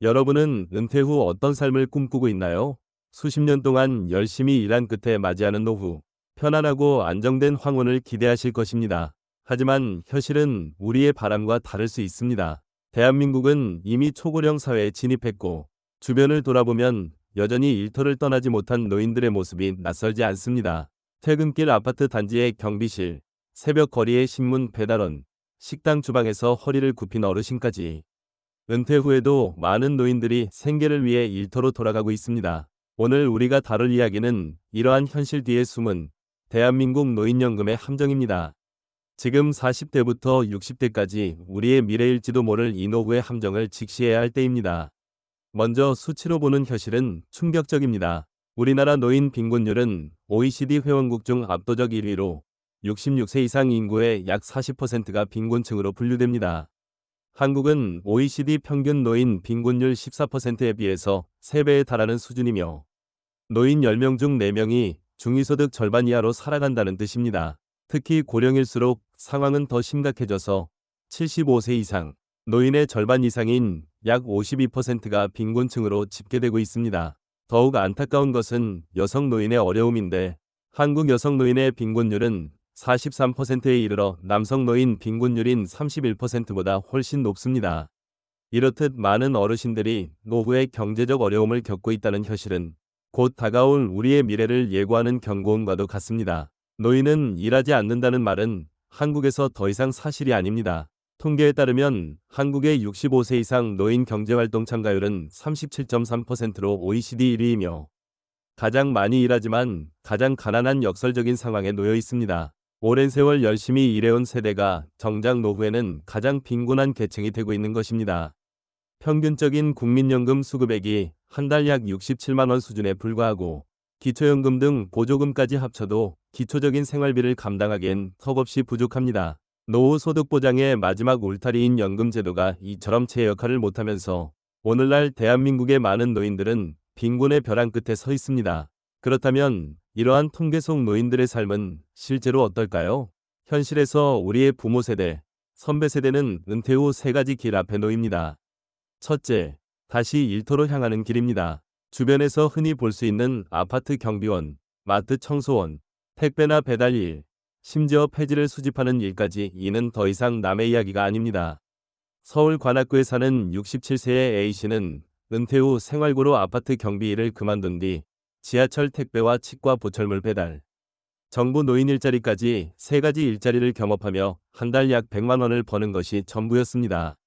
여러분은 은퇴 후 어떤 삶을 꿈꾸고 있나요? 수십 년 동안 열심히 일한 끝에 맞이하는 노후, 편안하고 안정된 황혼을 기대하실 것입니다. 하지만 현실은 우리의 바람과 다를 수 있습니다. 대한민국은 이미 초고령 사회에 진입했고, 주변을 돌아보면 여전히 일터를 떠나지 못한 노인들의 모습이 낯설지 않습니다. 퇴근길 아파트 단지의 경비실, 새벽 거리의 신문 배달원, 식당 주방에서 허리를 굽힌 어르신까지 은퇴 후에도 많은 노인들이 생계를 위해 일터로 돌아가고 있습니다. 오늘 우리가 다룰 이야기는 이러한 현실 뒤에 숨은 대한민국 노인연금의 함정입니다. 지금 40대부터 60대까지 우리의 미래일지도 모를 이 노후의 함정을 직시해야 할 때입니다. 먼저 수치로 보는 현실은 충격적입니다. 우리나라 노인 빈곤율은 OECD 회원국 중 압도적 1위로 66세 이상 인구의 약 40%가 빈곤층으로 분류됩니다. 한국은 OECD 평균 노인 빈곤율 14%에 비해서 3배에 달하는 수준이며 노인 10명 중 4명이 중위소득 절반 이하로 살아간다는 뜻입니다. 특히 고령일수록 상황은 더 심각해져서 75세 이상, 노인의 절반 이상인 약 52%가 빈곤층으로 집계되고 있습니다. 더욱 안타까운 것은 여성 노인의 어려움인데 한국 여성 노인의 빈곤율은 43%에 이르러 남성 노인 빈곤율인 31%보다 훨씬 높습니다. 이렇듯 많은 어르신들이 노후의 경제적 어려움을 겪고 있다는 현실은 곧 다가올 우리의 미래를 예고하는 경고음과도 같습니다. 노인은 일하지 않는다는 말은 한국에서 더 이상 사실이 아닙니다. 통계에 따르면 한국의 65세 이상 노인 경제활동 참가율은 37.3%로 OECD 1위이며 가장 많이 일하지만 가장 가난한 역설적인 상황에 놓여 있습니다. 오랜 세월 열심히 일해온 세대가 정작 노후에는 가장 빈곤한 계층이 되고 있는 것입니다. 평균적인 국민연금 수급액이 한 달 약 67만 원 수준에 불과하고 기초연금 등 보조금까지 합쳐도 기초적인 생활비를 감당하기엔 턱없이 부족합니다. 노후 소득 보장의 마지막 울타리인 연금제도가 이처럼 제 역할을 못하면서 오늘날 대한민국의 많은 노인들은 빈곤의 벼랑 끝에 서 있습니다. 그렇다면 이러한 통계 속 노인들의 삶은 실제로 어떨까요? 현실에서 우리의 부모 세대, 선배 세대는 은퇴 후 3가지 길 앞에 놓입니다. 첫째, 다시 일터로 향하는 길입니다. 주변에서 흔히 볼 수 있는 아파트 경비원, 마트 청소원, 택배나 배달 일, 심지어 폐지를 수집하는 일까지 이는 더 이상 남의 이야기가 아닙니다. 서울 관악구에 사는 67세의 A씨는 은퇴 후 생활고로 아파트 경비 일을 그만둔 뒤 지하철 택배와 치과 보철물 배달, 정부 노인 일자리까지 3가지 일자리를 겸업하며 한 달 약 100만 원을 버는 것이 전부였습니다.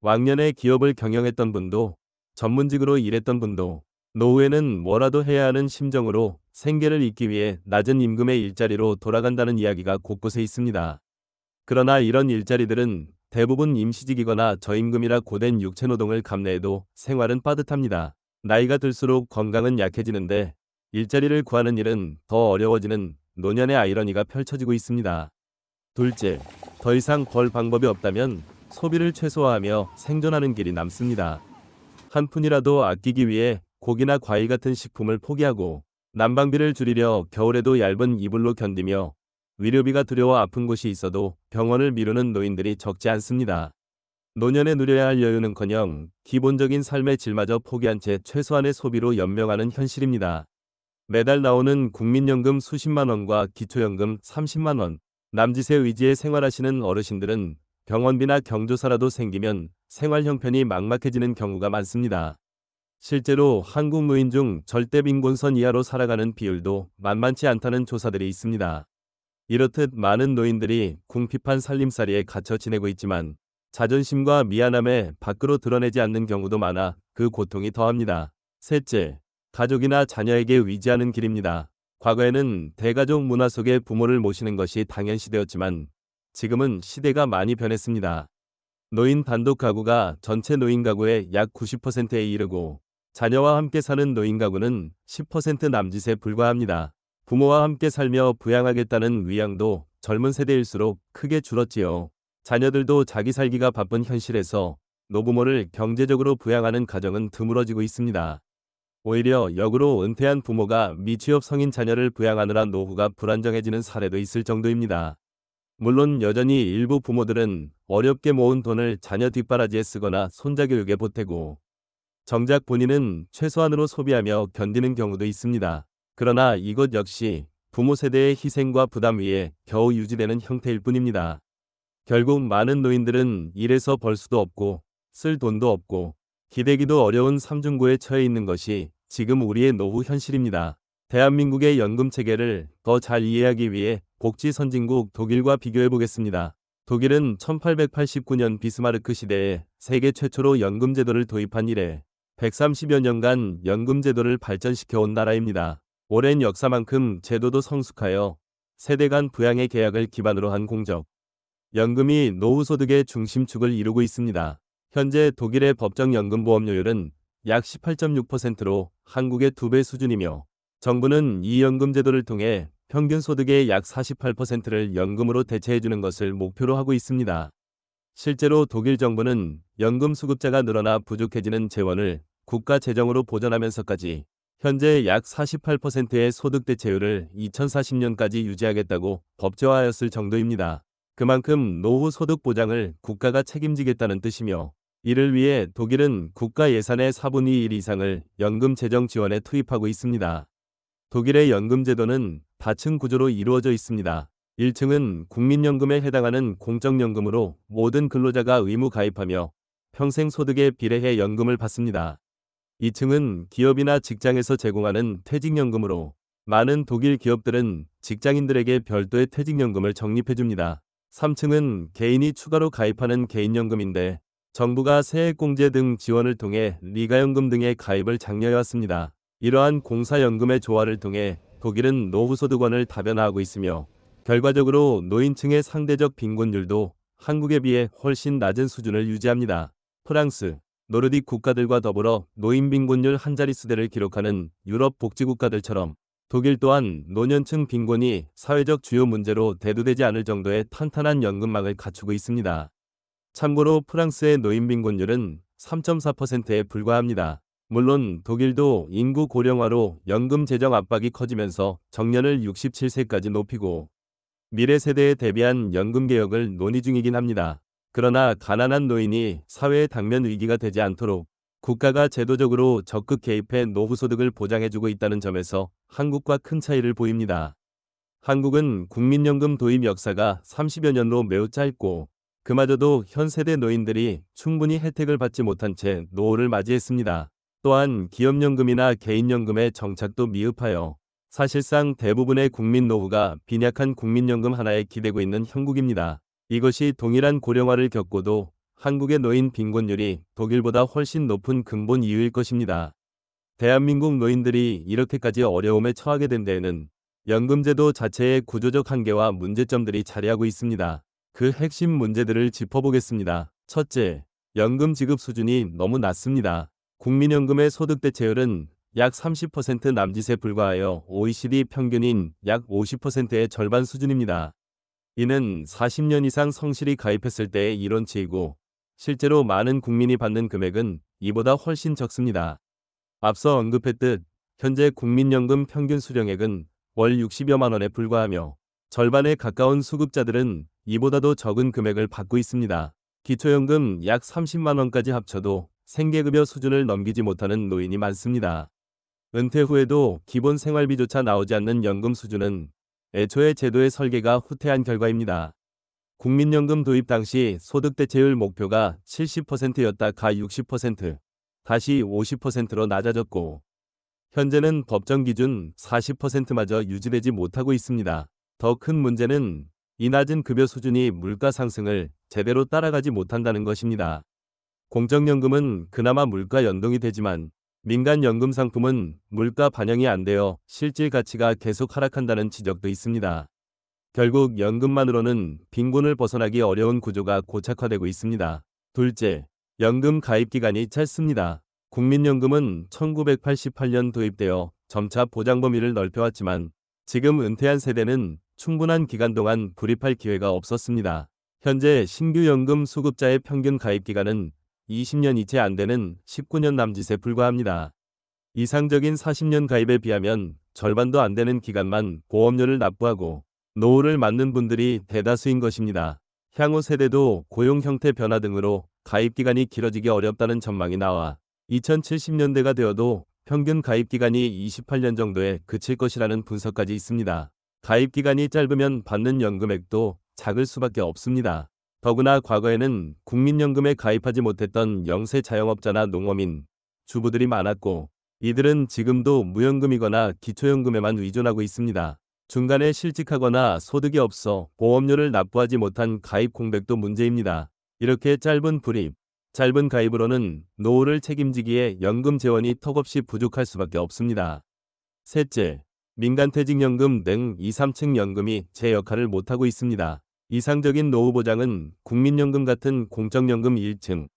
왕년에 기업을 경영했던 분도, 전문직으로 일했던 분도 노후에는 뭐라도 해야 하는 심정으로 생계를 잇기 위해 낮은 임금의 일자리로 돌아간다는 이야기가 곳곳에 있습니다. 그러나 이런 일자리들은 대부분 임시직이거나 저임금이라 고된 육체노동을 감내해도 생활은 빠듯합니다. 나이가 들수록 건강은 약해지는데 일자리를 구하는 일은 더 어려워지는 노년의 아이러니가 펼쳐지고 있습니다. 둘째, 더 이상 벌 방법이 없다면 소비를 최소화하며 생존하는 길이 남습니다. 한 푼이라도 아끼기 위해 고기나 과일 같은 식품을 포기하고 난방비를 줄이려 겨울에도 얇은 이불로 견디며 위료비가 두려워 아픈 곳이 있어도 병원을 미루는 노인들이 적지 않습니다. 노년에 누려야 할 여유는커녕 기본적인 삶의 질마저 포기한 채 최소한의 소비로 연명하는 현실입니다. 매달 나오는 국민연금 수십만 원과 기초연금 30만 원, 남짓의 의지에 생활하시는 어르신들은 병원비나 경조사라도 생기면 생활 형편이 막막해지는 경우가 많습니다. 실제로 한국 노인 중 절대 빈곤선 이하로 살아가는 비율도 만만치 않다는 조사들이 있습니다. 이렇듯 많은 노인들이 궁핍한 살림살이에 갇혀 지내고 있지만 자존심과 미안함에 밖으로 드러내지 않는 경우도 많아 그 고통이 더합니다. 셋째, 가족이나 자녀에게 의지하는 길입니다. 과거에는 대가족 문화 속에 부모를 모시는 것이 당연시되었지만 지금은 시대가 많이 변했습니다. 노인 단독 가구가 전체 노인 가구의 약 90%에 이르고 자녀와 함께 사는 노인 가구는 10% 남짓에 불과합니다. 부모와 함께 살며 부양하겠다는 위양도 젊은 세대일수록 크게 줄었지요. 자녀들도 자기 살기가 바쁜 현실에서 노부모를 경제적으로 부양하는 가정은 드물어지고 있습니다. 오히려 역으로 은퇴한 부모가 미취업 성인 자녀를 부양하느라 노후가 불안정해지는 사례도 있을 정도입니다. 물론 여전히 일부 부모들은 어렵게 모은 돈을 자녀 뒷바라지에 쓰거나 손자 교육에 보태고 정작 본인은 최소한으로 소비하며 견디는 경우도 있습니다. 그러나 이것 역시 부모 세대의 희생과 부담 위에 겨우 유지되는 형태일 뿐입니다. 결국 많은 노인들은 일해서 벌 수도 없고 쓸 돈도 없고 기대기도 어려운 삼중고에 처해 있는 것이 지금 우리의 노후 현실입니다. 대한민국의 연금 체계를 더 잘 이해하기 위해 복지 선진국 독일과 비교해 보겠습니다. 독일은 1889년 비스마르크 시대에 세계 최초로 연금 제도를 도입한 이래 130여 년간 연금 제도를 발전시켜 온 나라입니다. 오랜 역사만큼 제도도 성숙하여 세대 간 부양의 계약을 기반으로 한 공적 연금이 노후 소득의 중심축을 이루고 있습니다. 현재 독일의 법정 연금 보험료율은 약 18.6%로 한국의 2배 수준이며 정부는 이 연금 제도를 통해 평균 소득의 약 48%를 연금으로 대체해주는 것을 목표로 하고 있습니다. 실제로 독일 정부는 연금 수급자가 늘어나 부족해지는 재원을 국가 재정으로 보전하면서까지 현재 약 48%의 소득 대체율을 2040년까지 유지하겠다고 법제화하였을 정도입니다. 그만큼 노후 소득 보장을 국가가 책임지겠다는 뜻이며 이를 위해 독일은 국가 예산의 4분의 1 이상을 연금 재정 지원에 투입하고 있습니다. 독일의 연금 제도는 다층 구조로 이루어져 있습니다. 1층은 국민연금에 해당하는 공적연금으로 모든 근로자가 의무 가입하며 평생 소득에 비례해 연금을 받습니다. 2층은 기업이나 직장에서 제공하는 퇴직연금으로 많은 독일 기업들은 직장인들에게 별도의 퇴직연금을 적립해줍니다. 3층은 개인이 추가로 가입하는 개인연금인데 정부가 세액공제 등 지원을 통해 리가연금 등의 가입을 장려해왔습니다. 이러한 공사연금의 조화를 통해 독일은 노후소득원을 다변화하고 있으며 결과적으로 노인층의 상대적 빈곤율도 한국에 비해 훨씬 낮은 수준을 유지합니다. 프랑스, 노르딕 국가들과 더불어 노인 빈곤율 한 자릿수대를 기록하는 유럽 복지국가들처럼 독일 또한 노년층 빈곤이 사회적 주요 문제로 대두되지 않을 정도의 탄탄한 연금망을 갖추고 있습니다. 참고로 프랑스의 노인 빈곤율은 3.4%에 불과합니다. 물론 독일도 인구 고령화로 연금 재정 압박이 커지면서 정년을 67세까지 높이고 미래 세대에 대비한 연금 개혁을 논의 중이긴 합니다. 그러나 가난한 노인이 사회의 당면 위기가 되지 않도록 국가가 제도적으로 적극 개입해 노후소득을 보장해주고 있다는 점에서 한국과 큰 차이를 보입니다. 한국은 국민연금 도입 역사가 30여 년로 매우 짧고 그마저도 현 세대 노인들이 충분히 혜택을 받지 못한 채 노후를 맞이했습니다. 또한 기업연금이나 개인연금의 정착도 미흡하여 사실상 대부분의 국민 노후가 빈약한 국민연금 하나에 기대고 있는 형국입니다. 이것이 동일한 고령화를 겪고도 한국의 노인 빈곤율이 독일보다 훨씬 높은 근본 이유일 것입니다. 대한민국 노인들이 이렇게까지 어려움에 처하게 된 데에는 연금제도 자체의 구조적 한계와 문제점들이 자리하고 있습니다. 그 핵심 문제들을 짚어보겠습니다. 첫째, 연금 지급 수준이 너무 낮습니다. 국민연금의 소득 대체율은 약 30% 남짓에 불과하여 OECD 평균인 약 50%의 절반 수준입니다. 이는 40년 이상 성실히 가입했을 때의 이론치이고 실제로 많은 국민이 받는 금액은 이보다 훨씬 적습니다. 앞서 언급했듯 현재 국민연금 평균 수령액은 월 60여만 원에 불과하며 절반에 가까운 수급자들은 이보다도 적은 금액을 받고 있습니다. 기초연금 약 30만 원까지 합쳐도 생계급여 수준을 넘기지 못하는 노인이 많습니다. 은퇴 후에도 기본 생활비조차 나오지 않는 연금 수준은 애초에 제도의 설계가 후퇴한 결과입니다. 국민연금 도입 당시 소득 대체율 목표가 70%였다 가 60%, 다시 50%로 낮아졌고 현재는 법정 기준 40%마저 유지되지 못하고 있습니다. 더 큰 문제는 이 낮은 급여 수준이 물가 상승을 제대로 따라가지 못한다는 것입니다. 공적연금은 그나마 물가 연동이 되지만 민간연금 상품은 물가 반영이 안 되어 실질 가치가 계속 하락한다는 지적도 있습니다. 결국 연금만으로는 빈곤을 벗어나기 어려운 구조가 고착화되고 있습니다. 둘째, 연금 가입 기간이 짧습니다. 국민연금은 1988년 도입되어 점차 보장 범위를 넓혀왔지만 지금 은퇴한 세대는 충분한 기간 동안 불입할 기회가 없었습니다. 현재 신규 연금 수급자의 평균 가입 기간은 20년이 채 안 되는 19년 남짓에 불과합니다. 이상적인 40년 가입에 비하면 절반도 안 되는 기간만 보험료를 납부하고 노후를 맞는 분들이 대다수인 것입니다. 향후 세대도 고용 형태 변화 등으로 가입 기간이 길어지기 어렵다는 전망이 나와 2070년대가 되어도 평균 가입 기간이 28년 정도에 그칠 것이라는 분석까지 있습니다. 가입 기간이 짧으면 받는 연금액도 작을 수밖에 없습니다. 더구나 과거에는 국민연금에 가입하지 못했던 영세 자영업자나 농어민, 주부들이 많았고 이들은 지금도 무연금이거나 기초연금에만 의존하고 있습니다. 중간에 실직하거나 소득이 없어 보험료를 납부하지 못한 가입 공백도 문제입니다. 이렇게 짧은 가입으로는 노후를 책임지기에 연금 재원이 턱없이 부족할 수밖에 없습니다. 셋째, 민간퇴직연금 등 2, 3층 연금이 제 역할을 못하고 있습니다. 이상적인 노후 보장은 국민연금 같은 공적연금 1층,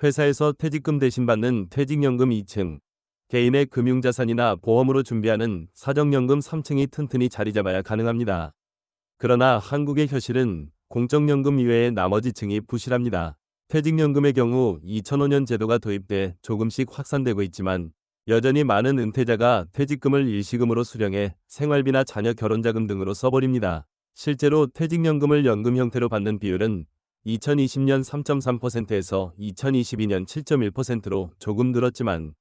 회사에서 퇴직금 대신 받는 퇴직연금 2층, 개인의 금융자산이나 보험으로 준비하는 사정연금 3층이 튼튼히 자리 잡아야 가능합니다. 그러나 한국의 현실은 공적연금 이외의 나머지 층이 부실합니다. 퇴직연금의 경우 2005년 제도가 도입돼 조금씩 확산되고 있지만 여전히 많은 은퇴자가 퇴직금을 일시금으로 수령해 생활비나 자녀 결혼자금 등으로 써버립니다. 실제로 퇴직연금을 연금 형태로 받는 비율은 2020년 3.3%에서 2022년 7.1%로 조금 늘었지만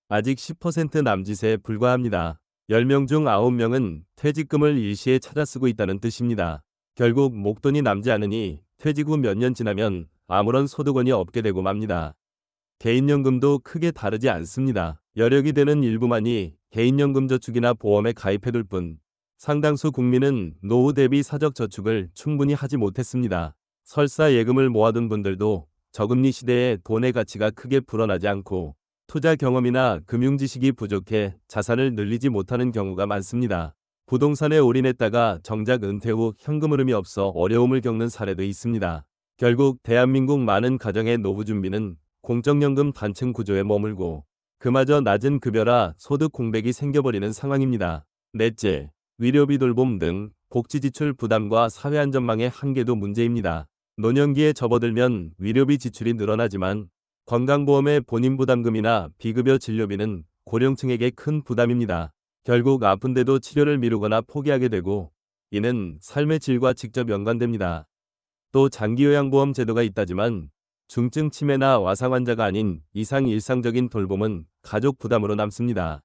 아직 10% 남짓에 불과합니다. 10명 중 9명은 퇴직금을 일시에 찾아 쓰고 있다는 뜻입니다. 결국 목돈이 남지 않으니 퇴직 후 몇 년 지나면 아무런 소득원이 없게 되고 맙니다. 개인연금도 크게 다르지 않습니다. 여력이 되는 일부만이 개인연금 저축이나 보험에 가입해둘 뿐 상당수 국민은 노후 대비 사적 저축을 충분히 하지 못했습니다. 설사 예금을 모아둔 분들도 저금리 시대에 돈의 가치가 크게 불어나지 않고 투자 경험이나 금융 지식이 부족해 자산을 늘리지 못하는 경우가 많습니다. 부동산에 올인했다가 정작 은퇴 후 현금 흐름이 없어 어려움을 겪는 사례도 있습니다. 결국 대한민국 많은 가정의 노후 준비는 공적연금 단층 구조에 머물고 그마저 낮은 급여라 소득 공백이 생겨버리는 상황입니다. 넷째, 위료비 돌봄 등 복지지출 부담과 사회안전망의 한계도 문제입니다. 노년기에 접어들면 위료비 지출이 늘어나지만 건강보험의 본인부담금이나 비급여 진료비는 고령층에게 큰 부담입니다. 결국 아픈데도 치료를 미루거나 포기하게 되고 이는 삶의 질과 직접 연관됩니다. 또 장기요양보험 제도가 있다지만 중증 치매나 와상 환자가 아닌 이상 일상적인 돌봄은 가족 부담으로 남습니다.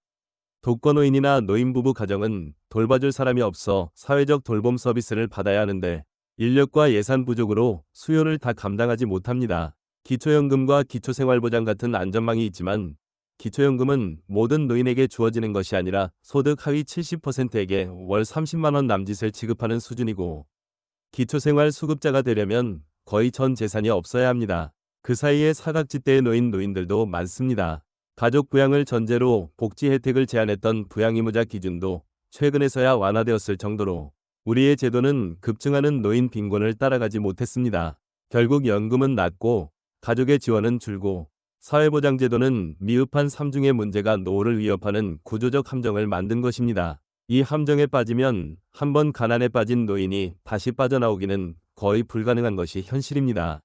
독거노인이나 노인부부 가정은 돌봐줄 사람이 없어 사회적 돌봄 서비스를 받아야 하는데 인력과 예산 부족으로 수요를 다 감당하지 못합니다. 기초연금과 기초생활보장 같은 안전망이 있지만 기초연금은 모든 노인에게 주어지는 것이 아니라 소득 하위 70%에게 월 30만 원 남짓을 지급하는 수준이고 기초생활 수급자가 되려면 거의 전 재산이 없어야 합니다. 그 사이에 사각지대에 놓인 노인들도 많습니다. 가족 부양을 전제로 복지 혜택을 제한했던 부양의무자 기준도 최근에서야 완화되었을 정도로 우리의 제도는 급증하는 노인 빈곤을 따라가지 못했습니다. 결국 연금은 낮고 가족의 지원은 줄고 사회보장제도는 미흡한 삼중의 문제가 노후를 위협하는 구조적 함정을 만든 것입니다. 이 함정에 빠지면 한번 가난에 빠진 노인이 다시 빠져나오기는 거의 불가능한 것이 현실입니다.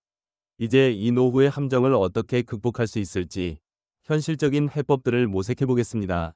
이제 이 노후의 함정을 어떻게 극복할 수 있을지 현실적인 해법들을 모색해 보겠습니다.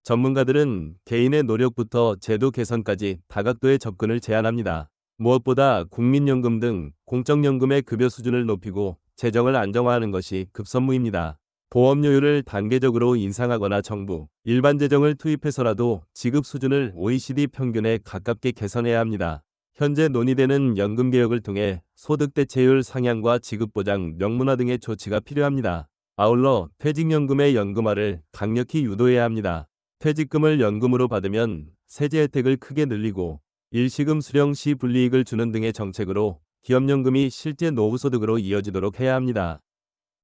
전문가들은 개인의 노력부터 제도 개선까지 다각도의 접근을 제안합니다. 무엇보다 국민연금 등 공적연금의 급여 수준을 높이고 재정을 안정화하는 것이 급선무입니다. 보험료율을 단계적으로 인상하거나 정부, 일반 재정을 투입해서라도 지급 수준을 OECD 평균에 가깝게 개선해야 합니다. 현재 논의되는 연금개혁을 통해 소득 대체율 상향과 지급보장 명문화 등의 조치가 필요합니다. 아울러 퇴직연금의 연금화를 강력히 유도해야 합니다. 퇴직금을 연금으로 받으면 세제 혜택을 크게 늘리고 일시금 수령 시 불이익을 주는 등의 정책으로 기업연금이 실제 노후소득으로 이어지도록 해야 합니다.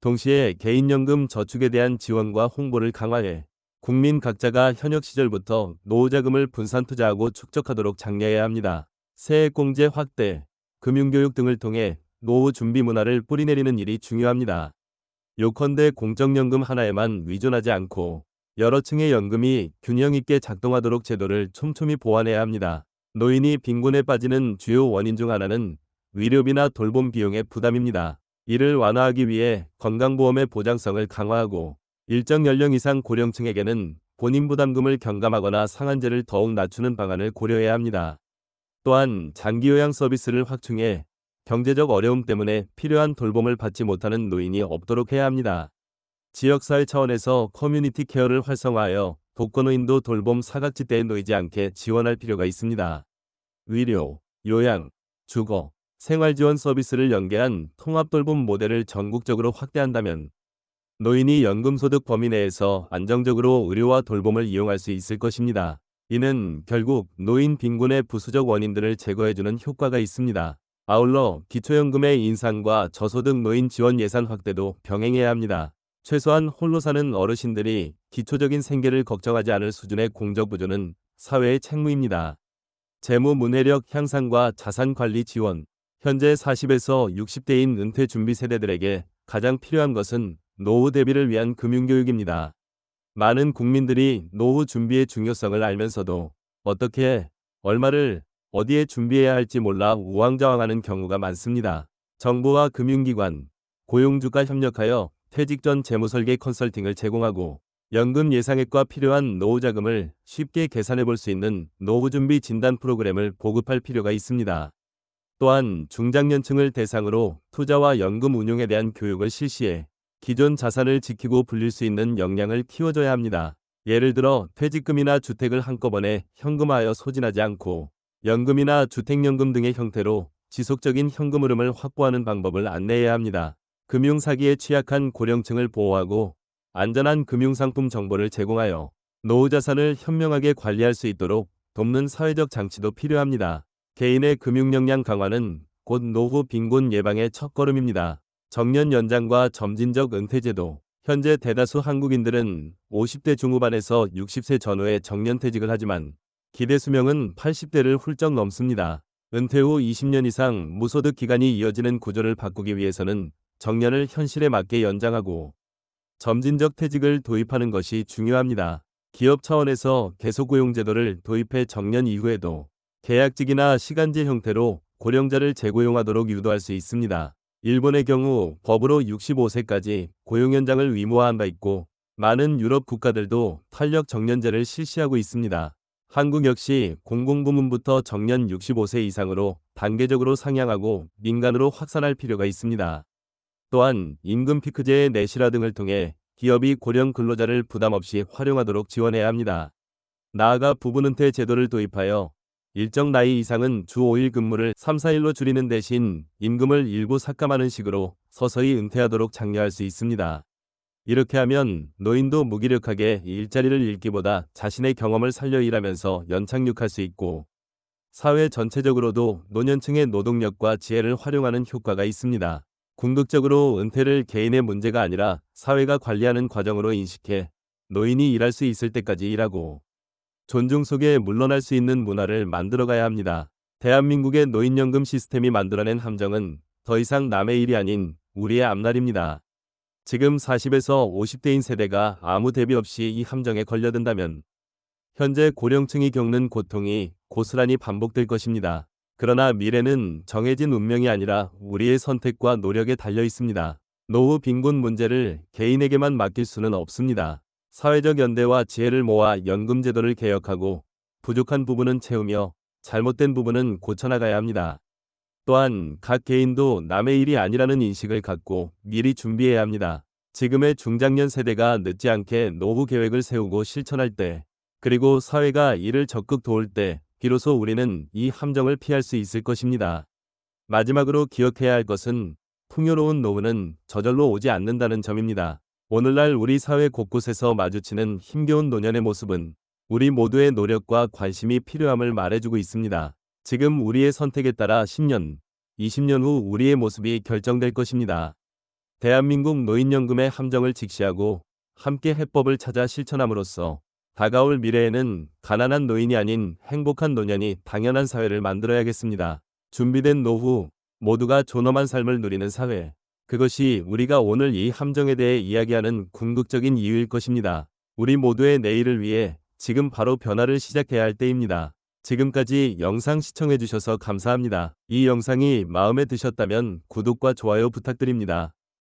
동시에 개인연금 저축에 대한 지원과 홍보를 강화해 국민 각자가 현역 시절부터 노후자금을 분산 투자하고 축적하도록 장려해야 합니다. 세액공제 확대, 금융교육 등을 통해 노후 준비 문화를 뿌리내리는 일이 중요합니다. 요컨대 공적연금 하나에만 의존하지 않고 여러 층의 연금이 균형 있게 작동하도록 제도를 촘촘히 보완해야 합니다. 노인이 빈곤에 빠지는 주요 원인 중 하나는 위료비나 돌봄 비용의 부담입니다. 이를 완화하기 위해 건강보험의 보장성을 강화하고 일정 연령 이상 고령층에게는 본인 부담금을 경감하거나 상한제를 더욱 낮추는 방안을 고려해야 합니다. 또한 장기요양 서비스를 확충해 경제적 어려움 때문에 필요한 돌봄을 받지 못하는 노인이 없도록 해야 합니다. 지역사회 차원에서 커뮤니티 케어를 활성화하여 독거노인도 돌봄 사각지대에 놓이지 않게 지원할 필요가 있습니다. 의료, 요양, 주거, 생활지원 서비스를 연계한 통합돌봄 모델을 전국적으로 확대한다면 노인이 연금소득 범위 내에서 안정적으로 의료와 돌봄을 이용할 수 있을 것입니다. 이는 결국 노인 빈곤의 부수적 원인들을 제거해주는 효과가 있습니다. 아울러 기초연금의 인상과 저소득 노인 지원 예산 확대도 병행해야 합니다. 최소한 홀로 사는 어르신들이 기초적인 생계를 걱정하지 않을 수준의 공적 부조는 사회의 책무입니다. 재무 문해력 향상과 자산 관리 지원. 현재 40에서 60대인 은퇴 준비 세대들에게 가장 필요한 것은 노후 대비를 위한 금융교육입니다. 많은 국민들이 노후 준비의 중요성을 알면서도 어떻게, 얼마를, 어디에 준비해야 할지 몰라 우왕좌왕하는 경우가 많습니다. 정부와 금융기관, 고용주가 협력하여 퇴직 전 재무설계 컨설팅을 제공하고 연금 예상액과 필요한 노후 자금을 쉽게 계산해 볼 수 있는 노후준비 진단 프로그램을 보급할 필요가 있습니다. 또한 중장년층을 대상으로 투자와 연금 운용에 대한 교육을 실시해 기존 자산을 지키고 불릴 수 있는 역량을 키워줘야 합니다. 예를 들어 퇴직금이나 주택을 한꺼번에 현금화하여 소진하지 않고 연금이나 주택연금 등의 형태로 지속적인 현금 흐름을 확보하는 방법을 안내해야 합니다. 금융사기에 취약한 고령층을 보호하고 안전한 금융상품 정보를 제공하여 노후 자산을 현명하게 관리할 수 있도록 돕는 사회적 장치도 필요합니다. 개인의 금융 역량 강화는 곧 노후 빈곤 예방의 첫걸음입니다. 정년 연장과 점진적 은퇴제도. 현재 대다수 한국인들은 50대 중후반에서 60세 전후에 정년퇴직을 하지만 기대 수명은 80대를 훌쩍 넘습니다. 은퇴 후 20년 이상 무소득 기간이 이어지는 구조를 바꾸기 위해서는 정년을 현실에 맞게 연장하고 점진적 퇴직을 도입하는 것이 중요합니다. 기업 차원에서 계속고용제도를 도입해 정년 이후에도 계약직이나 시간제 형태로 고령자를 재고용하도록 유도할 수 있습니다. 일본의 경우 법으로 65세까지 고용 연장을 의무화한 바 있고 많은 유럽 국가들도 탄력 정년제를 실시하고 있습니다. 한국 역시 공공부문부터 정년 65세 이상으로 단계적으로 상향하고 민간으로 확산할 필요가 있습니다. 또한 임금 피크제의 내실화 등을 통해 기업이 고령 근로자를 부담 없이 활용하도록 지원해야 합니다. 나아가 부분은퇴 제도를 도입하여 일정 나이 이상은 주 5일 근무를 3, 4일로 줄이는 대신 임금을 일부 삭감하는 식으로 서서히 은퇴하도록 장려할 수 있습니다. 이렇게 하면 노인도 무기력하게 일자리를 잃기보다 자신의 경험을 살려 일하면서 연착륙할 수 있고 사회 전체적으로도 노년층의 노동력과 지혜를 활용하는 효과가 있습니다. 궁극적으로 은퇴를 개인의 문제가 아니라 사회가 관리하는 과정으로 인식해 노인이 일할 수 있을 때까지 일하고 존중 속에 물러날 수 있는 문화를 만들어가야 합니다. 대한민국의 노인연금 시스템이 만들어낸 함정은 더 이상 남의 일이 아닌 우리의 앞날입니다. 지금 40에서 50대인 세대가 아무 대비 없이 이 함정에 걸려든다면 현재 고령층이 겪는 고통이 고스란히 반복될 것입니다. 그러나 미래는 정해진 운명이 아니라 우리의 선택과 노력에 달려 있습니다. 노후 빈곤 문제를 개인에게만 맡길 수는 없습니다. 사회적 연대와 지혜를 모아 연금제도를 개혁하고 부족한 부분은 채우며 잘못된 부분은 고쳐나가야 합니다. 또한 각 개인도 남의 일이 아니라는 인식을 갖고 미리 준비해야 합니다. 지금의 중장년 세대가 늦지 않게 노후 계획을 세우고 실천할 때, 그리고 사회가 이를 적극 도울 때 비로소 우리는 이 함정을 피할 수 있을 것입니다. 마지막으로 기억해야 할 것은 풍요로운 노후는 저절로 오지 않는다는 점입니다. 오늘날 우리 사회 곳곳에서 마주치는 힘겨운 노년의 모습은 우리 모두의 노력과 관심이 필요함을 말해주고 있습니다. 지금 우리의 선택에 따라 10년, 20년 후 우리의 모습이 결정될 것입니다. 대한민국 노인연금의 함정을 직시하고 함께 해법을 찾아 실천함으로써 다가올 미래에는 가난한 노인이 아닌 행복한 노년이 당연한 사회를 만들어야겠습니다. 준비된 노후, 모두가 존엄한 삶을 누리는 사회. 그것이 우리가 오늘 이 함정에 대해 이야기하는 궁극적인 이유일 것입니다. 우리 모두의 내일을 위해 지금 바로 변화를 시작해야 할 때입니다. 지금까지 영상 시청해주셔서 감사합니다. 이 영상이 마음에 드셨다면 구독과 좋아요 부탁드립니다.